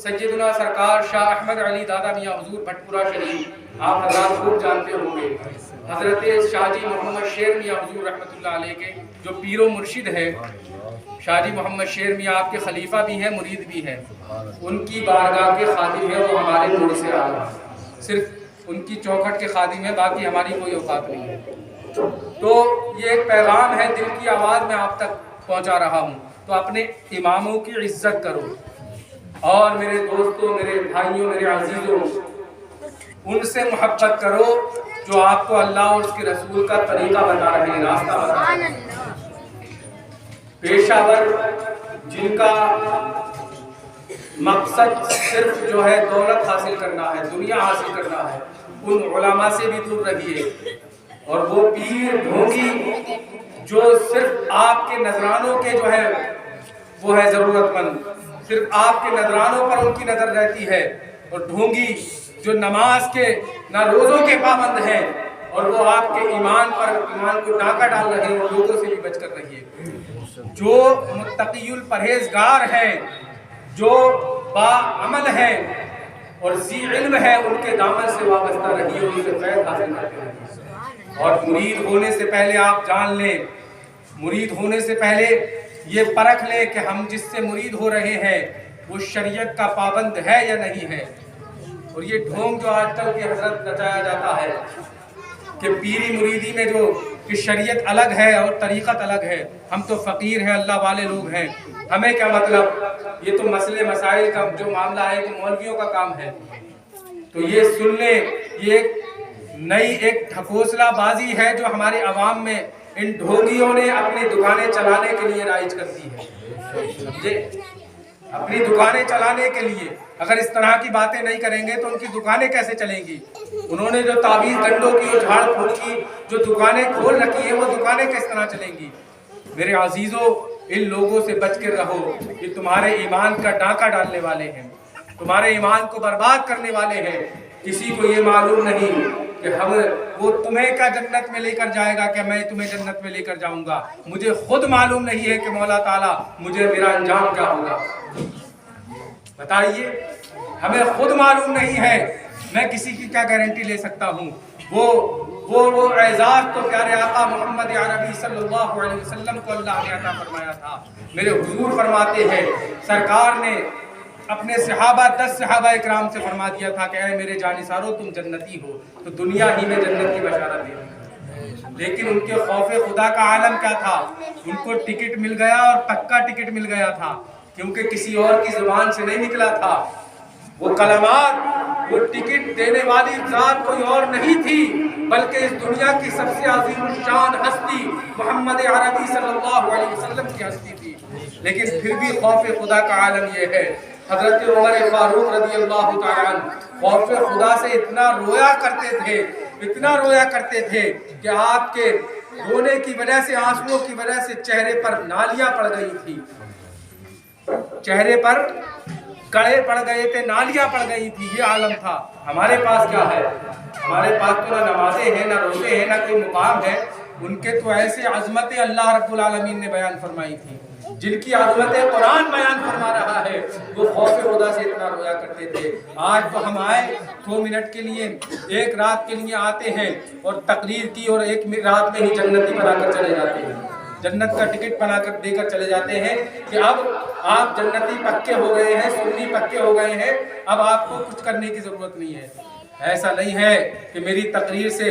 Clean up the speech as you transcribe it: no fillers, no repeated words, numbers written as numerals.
سیدنا سرکار شاہ احمد علی دادا میاں حضور بھٹپورہ شریف، آپ حضرات خوب جانتے ہوں گے، حضرت شاہ جی محمد شیر میاں حضور رحمۃ اللہ علیہ کے جو پیر و مرشد ہے، شاہ جی محمد شیر میاں آپ کے خلیفہ بھی ہیں، مرید بھی ہیں، ان کی بارگاہ کے خادم ہیں، وہ ہمارے ملک سے آ رہا ہے، صرف ان کی چوکھٹ کے خادم ہیں، باقی ہماری کوئی اوقات نہیں ہے۔ تو یہ ایک پیغام ہے، دل کی آواز میں آپ تک پہنچا رہا ہوں، تو اپنے اماموں کی عزت کرو، اور میرے دوستوں، میرے بھائیوں، میرے عزیزوں، ان سے محبت کرو جو آپ کو اللہ اور اس کے رسول کا طریقہ بتا رہے ہیں، راستہ بتا رہے ہیں۔ پیشہ ور جن کا مقصد صرف جو ہے دولت حاصل کرنا ہے، دنیا حاصل کرنا ہے، ان علماء سے بھی دور رہیے۔ اور وہ پیر ڈھونگی جو صرف آپ کے نذرانوں کے جو ہے وہ ہے ضرورت مند، صرف آپ کے نذرانوں پر ان کی نظر رہتی ہے، اور ڈھونگی جو نماز کے نہ روزوں کے پابند ہیں، اور وہ آپ کے ایمان کو ڈاکہ ڈال رہے ہیں، لوگوں سے بھی بچ کر رہیے۔ جو متقی الپرہیزگار ہیں، جو باعمل ہیں اور ذی علم ہے، ان کے دامن سے وابستہ رہیے، ان سے فیض حاصل کرتے رہیے۔ اور مرید ہونے سے پہلے آپ جان لیں، مرید ہونے سے پہلے یہ پرکھ لیں کہ ہم جس سے مرید ہو رہے ہیں وہ شریعت کا پابند ہے یا نہیں ہے۔ اور یہ ڈھونگ جو آج کل کی حضرت نچایا جاتا ہے کہ پیری مریدی میں جو کہ شریعت الگ ہے اور طریقت الگ ہے، ہم تو فقیر ہیں، اللہ والے لوگ ہیں، ہمیں کیا مطلب، یہ تو مسئلے مسائل کا جو معاملہ ہے کہ مولویوں کا کام ہے۔ تو یہ سن لیں، یہ نئی ایک ڈھکوسلا بازی ہے جو ہمارے عوام میں ان ڈھونگیوں نے اپنی دکانیں چلانے کے لیے رائج کر دی ہے۔ اپنی دکانیں چلانے کے لیے اگر اس طرح کی باتیں نہیں کریں گے تو ان کی دکانیں کیسے چلیں گی؟ انہوں نے جو تعویذ گنڈوں کی، جھاڑ پھوک کی جو دکانیں کھول رکھی ہیں، وہ دکانیں کس طرح چلیں گی؟ میرے عزیزوں، ان لوگوں سے بچ کر رہو، یہ تمہارے ایمان کا ڈاکہ ڈالنے والے ہیں، تمہارے ایمان کو برباد کرنے والے ہیں۔ کسی کو یہ معلوم نہیں کہ وہ تمہیں کیا جنت میں لے کر جائے گا، کہ میں تمہیں جنت میں لے کر جاؤں گا۔ مجھے خود معلوم نہیں ہے کہ مولا تعالیٰ مجھے میرا انجام کیا ہوگا، بتائیے، ہمیں خود معلوم نہیں ہے، میں کسی کی کیا گارنٹی لے سکتا ہوں؟ وہ اعزاز تو پیارے آقا محمد عربی صلی اللہ علیہ وسلم کو اللہ نے عطا فرمایا تھا۔ میرے حضور فرماتے ہیں، سرکار نے اپنے صحابہ 10 صحابہ اکرام سے فرما دیا تھا کہ اے میرے جانثارو تم جنتی ہو، تو دنیا ہی میں جنت کی بشارت دے دی۔ لیکن ان کے خوف خدا کا عالم کیا تھا؟ ان کو ٹکٹ مل گیا، اور پکا ٹکٹ مل گیا تھا، کیونکہ کسی اور کی زبان سے نہیں نکلا تھا۔ وہ کلمات، وہ ٹکٹ دینے والی ذات کوئی اور نہیں تھی بلکہ اس دنیا کی سب سے عظیم الشان ہستی محمد عربی صلی اللہ علیہ وسلم کی ہستی تھی۔ لیکن پھر بھی خوف خدا کا عالم یہ ہے، حضرت عمر فاروق رضی اللہ تعالیٰ عنہ خوف خدا سے اتنا رویا کرتے تھے کہ آپ کے رونے کی وجہ سے، آنسوؤں کی وجہ سے چہرے پر نالیاں پڑ گئی تھی، چہرے پر کڑے پڑ گئے تھے، نالیاں پڑ گئی تھی، یہ عالم تھا۔ ہمارے پاس کیا ہے؟ ہمارے پاس تو نہ نمازیں ہیں، نہ روزے ہیں، نہ کوئی مقام ہے۔ ان کے تو ایسے عظمتیں اللہ رب العالمین نے بیان فرمائی تھی، جن کی عظمتیں قرآن بیان فرما رہا ہے، وہ خوف خدا سے اتنا رویا کرتے تھے۔ آج تو ہم آئے 2 منٹ کے لیے، 1 رات کے لیے آتے ہیں اور تقریر کی، اور 1 رات میں ہی جنتی بنا کر چلے جاتے ہیں، جنت کا ٹکٹ بنا کر دے کر چلے جاتے ہیں کہ اب آپ جنتی پکے ہو گئے ہیں، سنی پکے ہو گئے ہیں، اب آپ کو کچھ کرنے کی ضرورت نہیں ہے۔ ایسا نہیں ہے کہ میری تقریر سے